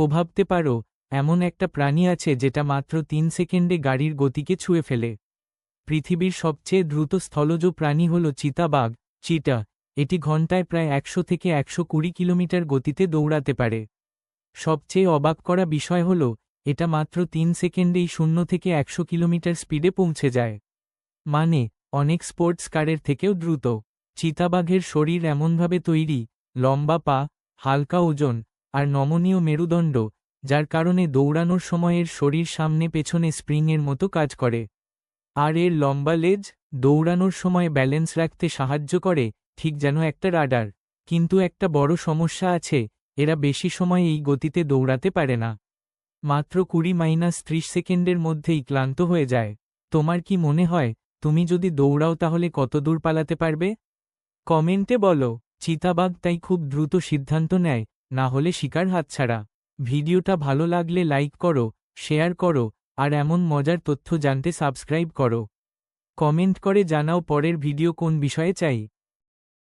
ভাবতে পারো, এমন একটা প্রাণী আছে যেটা মাত্র ৩ সেকেন্ডে গাড়ির গতিকে ছুঁয়ে ফেলে। পৃথিবীর সবচেয়ে দ্রুত স্থলজ প্রাণী হল চিতাবাঘ, চিটা। এটি ঘন্টায় প্রায় ১০০ থেকে ১২০ কিলোমিটার গতিতে দৌড়াতে পারে। সবচেয়ে অবাক করা বিষয় হল, এটা মাত্র ৩ সেকেন্ডেই ০ থেকে ১০০ কিলোমিটার স্পিডে পৌঁছে যায়। মানে, অনেক স্পোর্টস কারের থেকেও দ্রুত। চিতাবাঘের শরীর এমনভাবে তৈরি, লম্বা পা, হালকা ওজন, আর নমনীয় মেরুদণ্ড, যার কারণে দৌড়ানোর সময় এর শরীর সামনে পেছনে স্প্রিংয়ের মতো কাজ করে। আর এর লম্বা লেজ দৌড়ানোর সময় ব্যালেন্স রাখতে সাহায্য করে, ঠিক যেন একটা রাডার। কিন্তু একটা বড় সমস্যা আছে, এরা বেশি সময় এই গতিতে দৌড়াতে পারে না। মাত্র ২০-৩০ সেকেন্ডের মধ্যেই ক্লান্ত হয়ে যায়। তোমার কি মনে হয়, তুমি যদি দৌড়াও তাহলে কত দূর পালাতে পারবে? কমেন্টে বলো। চিতাবাঘ তাই খুব দ্রুত সিদ্ধান্ত নেয়, না হলে শিকার হাতছাড়া। ভিডিওটা ভালো লাগলে লাইক করো, শেয়ার করো, আর এমন মজার তথ্য জানতে সাবস্ক্রাইব করো। কমেন্ট করে জানাও পরের ভিডিও কোন বিষয়ে চাই।